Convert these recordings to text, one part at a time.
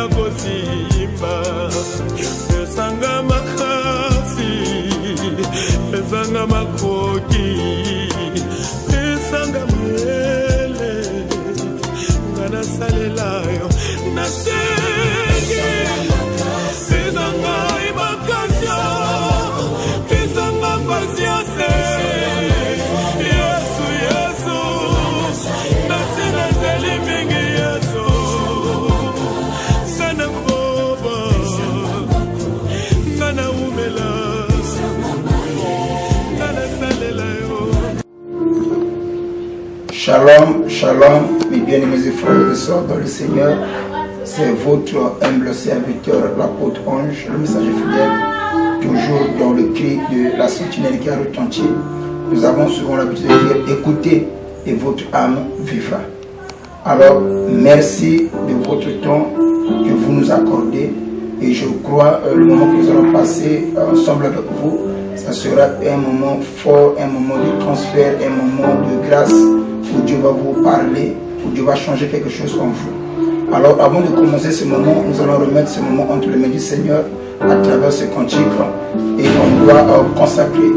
kosimba esanga makasi esanga makoki esanga mwele ngana salela yo nasenge esanga imakasio esanga pasiase Yesu Yesu nasina zelimingi Yesu sana boba sana umela sana salela yo. Shalom, shalom, mes bien-aimés et frères et sœurs dans le Seigneur. C'est votre humble serviteur, l'apôtre Ange, le messager fidèle, toujours dans le cri de la sentinelle qui a retenti. Nous avons souvent l'habitude de dire écoutez et votre âme vivra. Alors, merci de votre temps que vous nous accordez et je crois le moment que nous allons passer ensemble avec vous, ça sera un moment fort, un moment de transfert, un moment de grâce où Dieu va vous parler, où Dieu va changer quelque chose en vous. Alors, avant de commencer ce moment, nous allons remettre ce moment entre les mains du Seigneur à travers ce cantique et on doit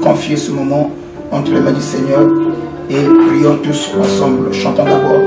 confier ce moment entre les mains du Seigneur et prions tous ensemble, chantons d'abord.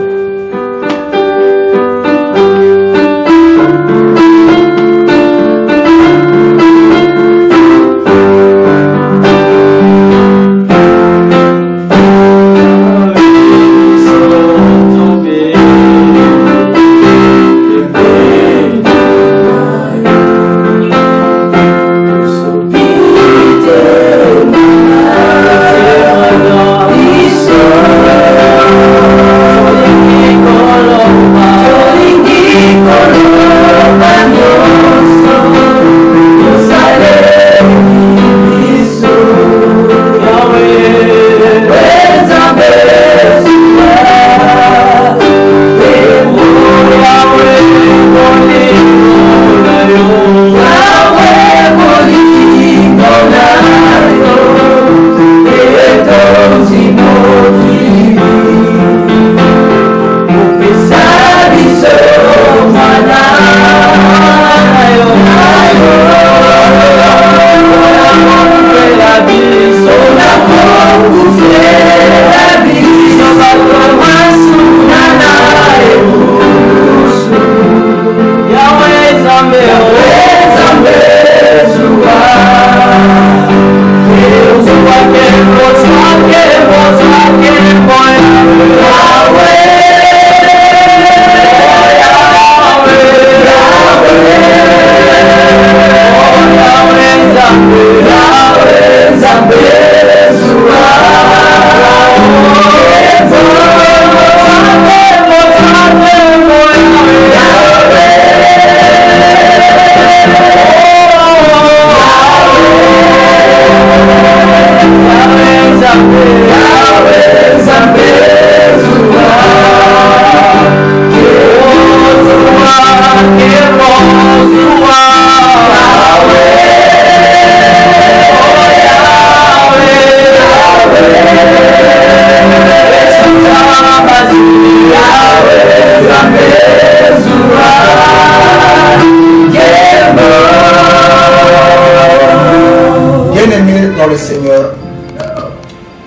Le Seigneur,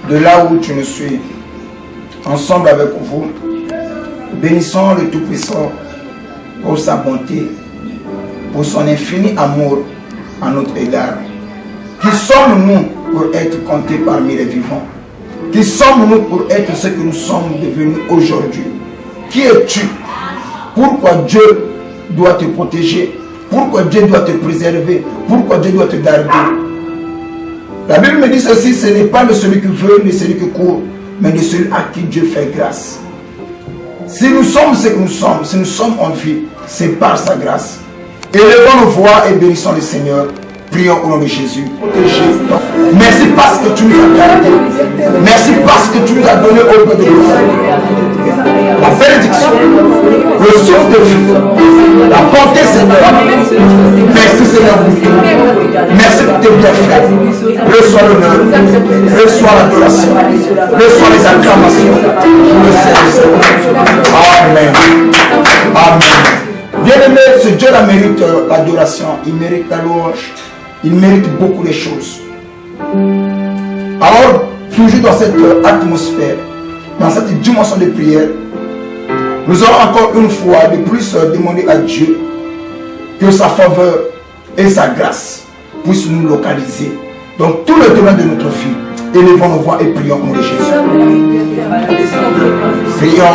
de là où tu nous suis, ensemble avec vous, bénissons le Tout-Puissant pour sa bonté, pour son infini amour à notre égard. Qui sommes-nous pour être comptés parmi les vivants? Qui sommes-nous pour être ce que nous sommes devenus aujourd'hui? Qui es-tu? Pourquoi Dieu doit te protéger? Pourquoi Dieu doit te préserver? Pourquoi Dieu doit te garder? La Bible me dit ceci, ce n'est pas de celui qui veut, ni celui qui court, mais de celui à qui Dieu fait grâce. Si nous sommes ce que nous sommes, si nous sommes en vie, c'est par sa grâce. Élevons nos voix et bénissons le Seigneur. Prions au nom de Jésus. Merci parce que tu nous as gardés. Merci parce que tu nous as donné au bout de nous la bénédiction, le souffle de vie, la bonté, Seigneur. Merci, Seigneur. Merci pour tes bienfaits. Reçois l'honneur, reçois l'adoration, reçois les acclamations. Le Seigneur. Amen. Amen. Bien Bien-aimé, ce Dieu-là mérite l'adoration, il mérite la louange, il mérite beaucoup de choses. Alors, toujours dans cette atmosphère, dans cette dimension de prière, nous allons encore une fois de plus demander à Dieu que sa faveur et sa grâce puissent nous localiser dans tous les domaines de notre vie. Élevons nos voix et prions au nom de Jésus. Prions.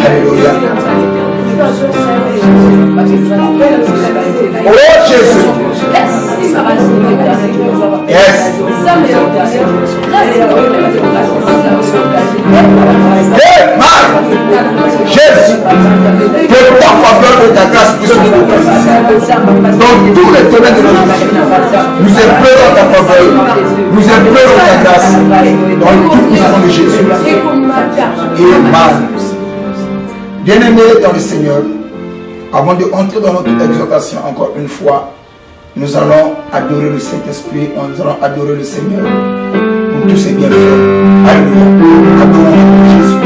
Alléluia. Oh Jésus. Yes. Hey, Marc. Jésus. Que ta faveur et ta grâce puissent nous localiser dans tous les domaines de notre vie. Nous implorons ta faveur. Nous implorons ta grâce dans le tout puissant de Jésus. Amen. Bien-aimés dans le Seigneur, avant de entrer dans notre exhortation encore une fois, nous allons adorer le Saint-Esprit, nous allons adorer le Seigneur pour tous ses bienfaits. Alléluia. Adorons Jésus.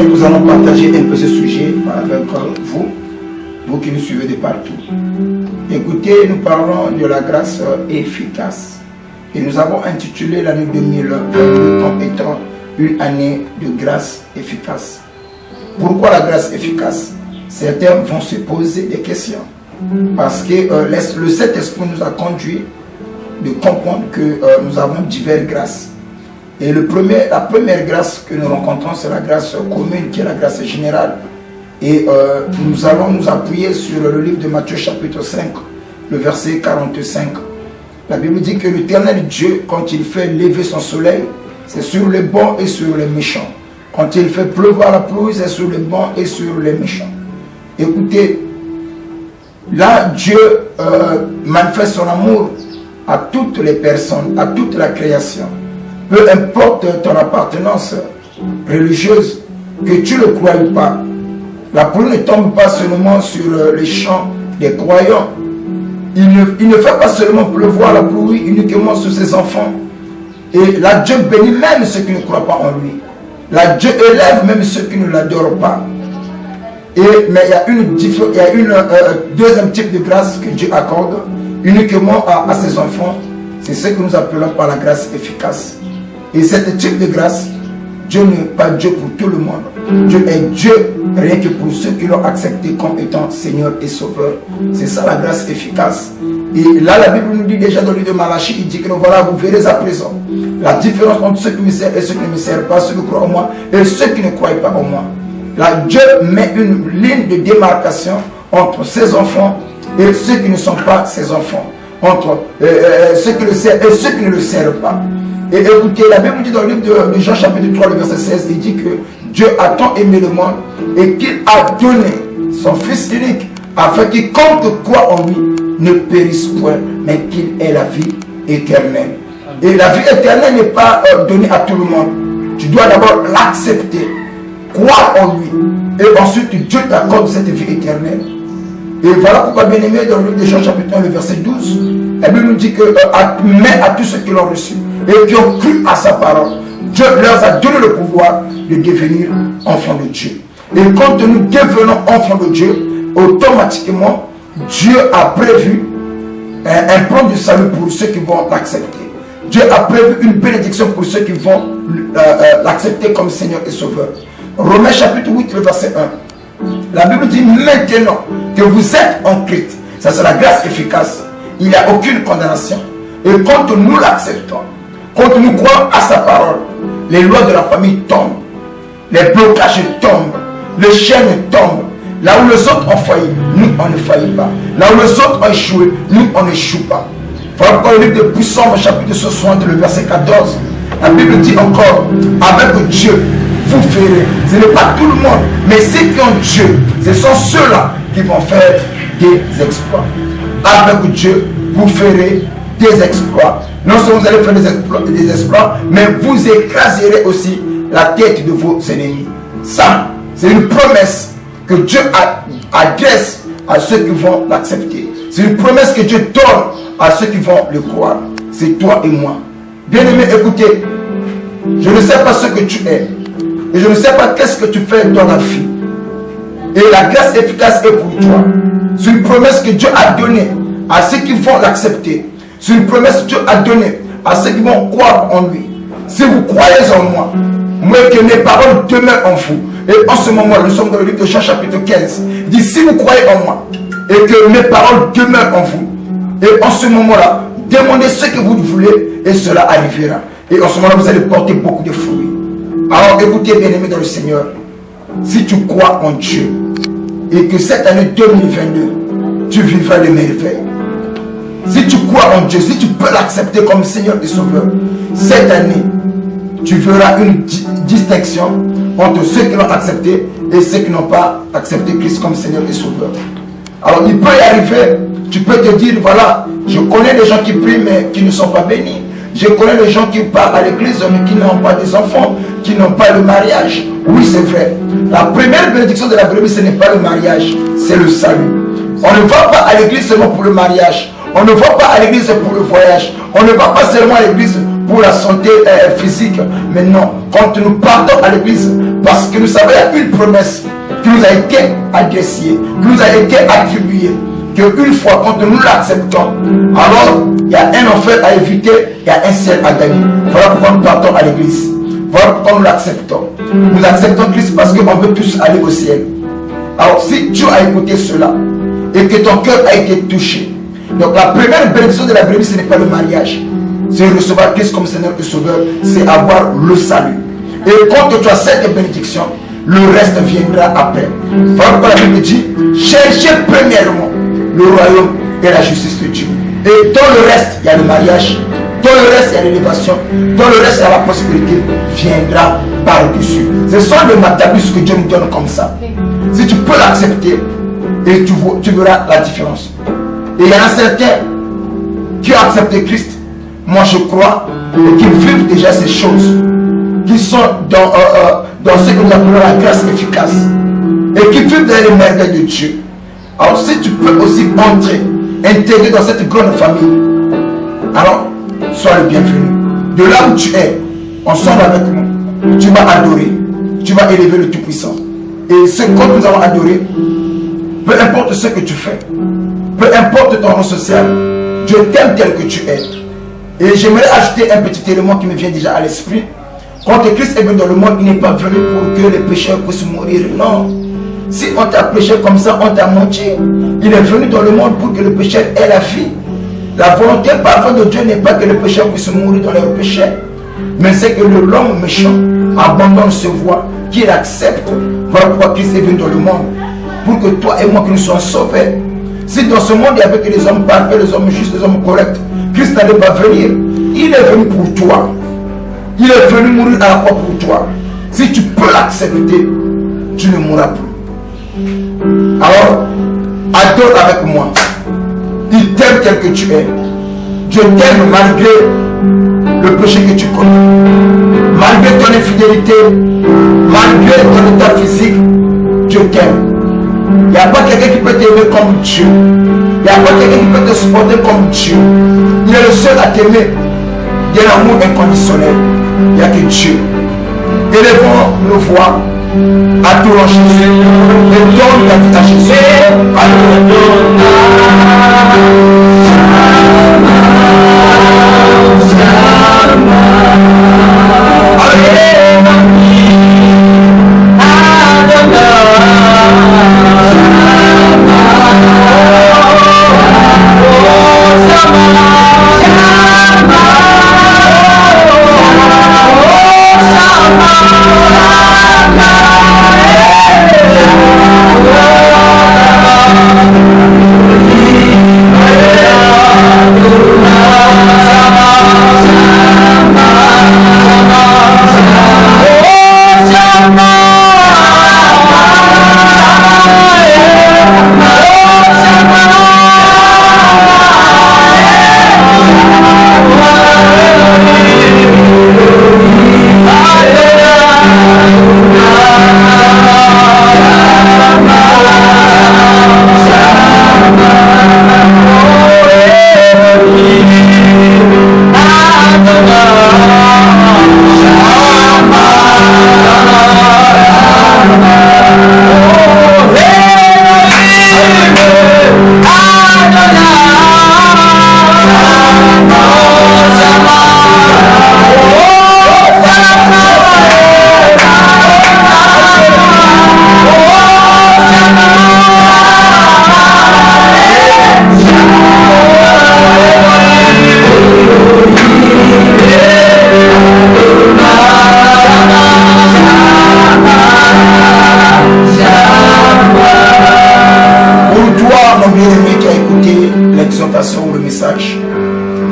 Nous allons partager un peu ce sujet avec vous qui nous suivez de partout. Écoutez, nous parlons de la grâce efficace. Et nous avons intitulé l'année 2022 comme étant une année de grâce efficace. Pourquoi la grâce efficace? Certains vont se poser des questions. Parce que le Saint-Esprit nous a conduit de comprendre que nous avons diverses grâces. Et la première grâce que nous rencontrons, c'est la grâce commune, qui est la grâce générale. Et nous allons nous appuyer sur le livre de Matthieu chapitre 5, le verset 45. La Bible dit que l'Éternel Dieu, quand il fait lever son soleil, c'est sur les bons et sur les méchants. Quand il fait pleuvoir la pluie, c'est sur les bons et sur les méchants. Écoutez, là, Dieu manifeste son amour à toutes les personnes, à toute la création. Peu importe ton appartenance religieuse, que tu le crois ou pas, la pluie ne tombe pas seulement sur les champs des croyants. Il ne fait pas seulement pleuvoir la pluie uniquement sur ses enfants. Et là, Dieu bénit même ceux qui ne croient pas en lui. Là, Dieu élève même ceux qui ne l'adorent pas. Mais il y a une deuxième type de grâce que Dieu accorde uniquement à ses enfants. C'est ce que nous appelons par la grâce efficace. Et cette type de grâce, Dieu n'est pas Dieu pour tout le monde. Dieu est Dieu rien que pour ceux qui l'ont accepté comme étant Seigneur et Sauveur. C'est ça la grâce efficace. Et là, la Bible nous dit déjà dans le livre de Malachie, il dit que voilà, vous verrez à présent la différence entre ceux qui me servent et ceux qui ne me servent pas, ceux qui croient en moi et ceux qui ne croient pas en moi. Là, Dieu met une ligne de démarcation entre ses enfants et ceux qui ne sont pas ses enfants, entre ceux qui le servent et ceux qui ne le servent pas. Et écoutez, la Bible dit dans le livre de Jean chapitre 3, le verset 16, il dit que Dieu a tant aimé le monde et qu'il a donné son Fils unique afin qu'il compte quoi en lui ne périsse point, mais qu'il ait la vie éternelle. Et la vie éternelle n'est pas donnée à tout le monde. Tu dois d'abord l'accepter, croire en lui, et ensuite Dieu t'accorde cette vie éternelle. Et voilà pourquoi, bien aimé, dans le livre de Jean chapitre 1, le verset 12, la Bible nous dit que mais à tous ceux qui l'ont reçu et qui ont cru à sa parole, Dieu leur a donné le pouvoir de devenir enfants de Dieu. Et quand nous devenons enfants de Dieu, automatiquement, Dieu a prévu un plan de salut pour ceux qui vont l'accepter. Dieu a prévu une bénédiction pour ceux qui vont l'accepter comme Seigneur et Sauveur. Romains chapitre 8, le verset 1. La Bible dit maintenant que vous êtes en Christ, ça c'est la grâce efficace, il n'y a aucune condamnation. Et quand nous l'acceptons, quand nous croyons à sa parole, les lois de la famille tombent, les blocages tombent, les chaînes tombent. Là où les autres ont failli, nous on ne faillit pas. Là où les autres ont échoué, nous on n'échoue pas. Voilà pourquoi le livre de Psaumes chapitre 60, le verset 14, la Bible dit encore, avec Dieu, vous ferez. Ce n'est pas tout le monde, mais ceux qui ont Dieu, ce sont ceux-là qui vont faire des exploits. Avec Dieu, vous ferez des exploits. Non seulement vous allez faire des exploits, mais vous écraserez aussi la tête de vos ennemis. Ça, c'est une promesse que Dieu adresse à ceux qui vont l'accepter. C'est une promesse que Dieu donne à ceux qui vont le croire. C'est toi et moi. Bien-aimé, écoutez, je ne sais pas ce que tu es. Et je ne sais pas qu'est-ce que tu fais dans la vie. Et la grâce efficace est pour toi. C'est une promesse que Dieu a donnée à ceux qui vont l'accepter. C'est une promesse que Dieu a donnée à ceux qui vont croire en lui. Si vous croyez en moi, moi que mes paroles demeurent en vous. Et en ce moment, nous sommes dans le livre de Jean chapitre 15. Il dit, si vous croyez en moi et que mes paroles demeurent en vous, et en ce moment-là, demandez ce que vous voulez et cela arrivera. Et en ce moment-là, vous allez porter beaucoup de fruits. Alors écoutez, bien-aimés dans le Seigneur, si tu crois en Dieu et que cette année 2022, tu vivras les merveilles. Si tu crois en Dieu, si tu peux l'accepter comme Seigneur et Sauveur, cette année, tu verras une distinction entre ceux qui l'ont accepté et ceux qui n'ont pas accepté Christ comme Seigneur et Sauveur. Alors il peut y arriver, tu peux te dire, voilà, je connais des gens qui prient mais qui ne sont pas bénis. Je connais des gens qui partent à l'église mais qui n'ont pas des enfants, qui n'ont pas le mariage. Oui, c'est vrai. La première bénédiction de la brebis, ce n'est pas le mariage, c'est le salut. On ne va pas à l'église seulement pour le mariage. On ne va pas à l'église pour le voyage. On ne va pas seulement à l'église pour la santé physique. Mais non, quand nous partons à l'église, parce que nous savons qu'il y a une promesse qui nous a été adressée, qui nous a été attribuée, qu'une fois quand nous l'acceptons, alors il y a un enfer à éviter, il y a un ciel à gagner. Voilà pourquoi nous partons à l'église. Voilà pourquoi nous l'acceptons. Nous acceptons Christ parce qu'on veut tous aller au ciel. Alors si tu as écouté cela et que ton cœur a été touché, donc la première bénédiction de la brebis, ce n'est pas le mariage, c'est recevoir Christ comme Seigneur et Sauveur, c'est avoir le salut. Et quand tu as cette bénédiction, le reste viendra après. Voilà pourquoi la Bible dit, cherchez premièrement le royaume et la justice de Dieu. Et dans le reste, il y a le mariage, dans le reste, il y a l'élévation, dans le reste, il y a la prospérité, viendra par-dessus. Ce sont les matabus que Dieu nous donne comme ça. Si tu peux l'accepter, et tu verras la différence. Et il y en a certains qui ont accepté Christ, moi je crois, et qui vivent déjà ces choses, qui sont dans ce que nous appelons la grâce efficace, et qui vivent dans les merveilles de Dieu. Alors si tu peux aussi intégrer dans cette grande famille, alors sois le bienvenu. De là où tu es, ensemble avec nous, tu vas adorer, tu vas élever le Tout-Puissant. Et ce que nous avons adoré, peu importe ce que tu fais, peu importe ton rang social, Dieu t'aime tel que tu es. Et j'aimerais ajouter un petit élément qui me vient déjà à l'esprit. Quand Christ est venu dans le monde, il n'est pas venu pour que les pécheurs puissent mourir. Non. Si on t'a péché comme ça, on t'a menti. Il est venu dans le monde pour que le pécheur ait la vie. La volonté parfaite de Dieu n'est pas que les pécheurs puissent mourir dans leurs péchés, mais c'est que l'homme méchant abandonne ses voies, qu'il accepte. Voilà pourquoi Christ est venu dans le monde. Pour que toi et moi, que nous soyons sauvés. Si dans ce monde il n'y avait que les hommes parfaits, les hommes justes, les hommes corrects, Christ n'allait pas venir. Il est venu pour toi. Il est venu mourir à la croix pour toi. Si tu peux l'accepter, tu ne mourras plus. Alors, adore avec moi. Il t'aime tel que tu es. Dieu t'aime malgré le péché que tu commets. Malgré ton infidélité, malgré ton état physique, Dieu t'aime. Il n'y a pas quelqu'un qui peut t'aimer comme Dieu. Il n'y a pas quelqu'un qui peut te supporter comme Dieu. Il est le seul à t'aimer. Il y a l'amour inconditionnel. Il n'y a que Dieu. Élevons nos voix. Adorons Jésus. Et donne ta vie à Jésus. Ou le message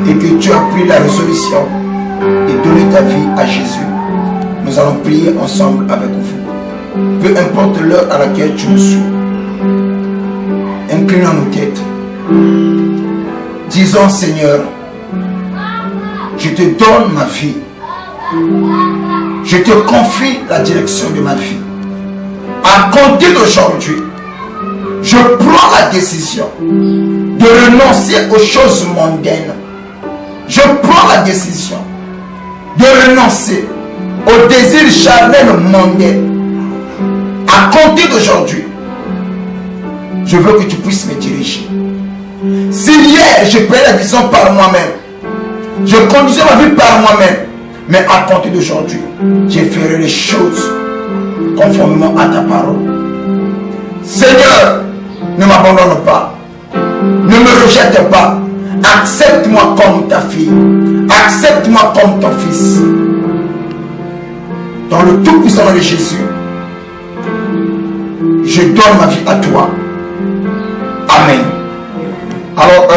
et que tu as pris la résolution et donné ta vie à Jésus, nous allons prier ensemble avec vous. Peu importe l'heure à laquelle tu me suis, inclinons nos têtes. Disons: Seigneur, je te donne ma vie. Je te confie la direction de ma vie. À compter d'aujourd'hui, je prends la décision de renoncer aux choses mondaines. Je prends la décision de renoncer aux désirs charnels mondains. À compter d'aujourd'hui, je veux que tu puisses me diriger. Si hier je prenais la décision par moi-même, je conduisais ma vie par moi-même, mais à compter d'aujourd'hui, je ferai les choses conformément à ta parole. Seigneur, ne m'abandonne pas. Ne me rejette pas. Accepte-moi comme ta fille. Accepte-moi comme ton fils. Dans le tout-puissant nom de Jésus, je donne ma vie à toi. Amen. Alors,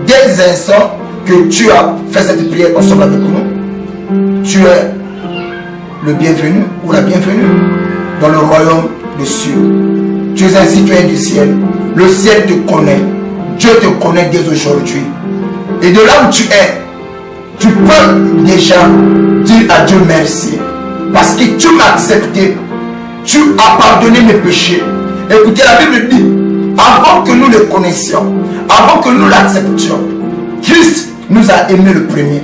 dès les instants que tu as fait cette prière ensemble avec nous, tu es le bienvenu ou la bienvenue dans le royaume des cieux. Tu es un citoyen du ciel. Le ciel te connaît. Dieu te connaît dès aujourd'hui. Et de là où tu es, tu peux déjà dire à Dieu merci. Parce que tu m'as accepté. Tu as pardonné mes péchés. Écoutez, la Bible dit, avant que nous le connaissions, avant que nous l'acceptions, Christ nous a aimés le premier.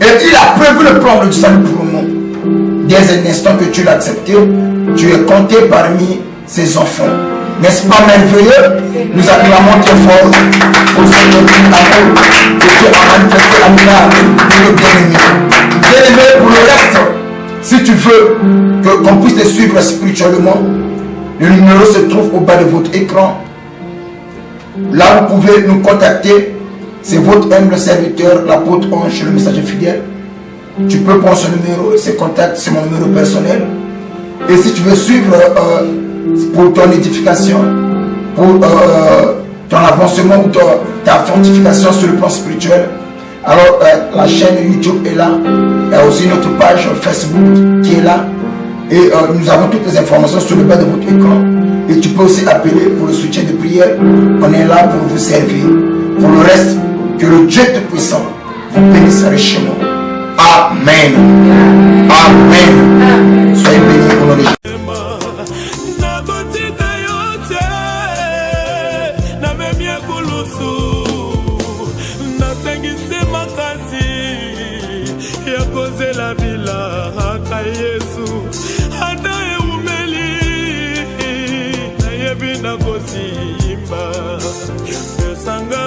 Et il a prévu le plan du salut pour nous. Dès un instant que tu l'as accepté, tu es compté parmi ses enfants. N'est-ce pas merveilleux? Nous acclamons très fort au Seigneur de l'amour que Dieu a manifesté à l'égard de nos bien-aimés. Bien-aimés, pour le reste, si tu veux qu'on puisse te suivre spirituellement, le numéro se trouve au bas de votre écran. Là, vous pouvez nous contacter. C'est votre humble serviteur, l'apôtre Ange, le messager fidèle. Tu peux prendre ce numéro, ce contact, c'est mon numéro personnel. Et si tu veux suivre pour ton édification, pour ton avancement ou ta fortification sur le plan spirituel. Alors la chaîne YouTube est là. Il y a aussi notre page Facebook qui est là. Et nous avons toutes les informations sur le bas de votre écran. Et tu peux aussi appeler pour le soutien de prière. On est là pour vous servir. Pour le reste, que le Dieu Tout-Puissant vous bénisse richement. Amen. Amen. Soyez bénis au nom de Jésus. La bila haka Yesu anda eumeli na yebina kosimba pesanga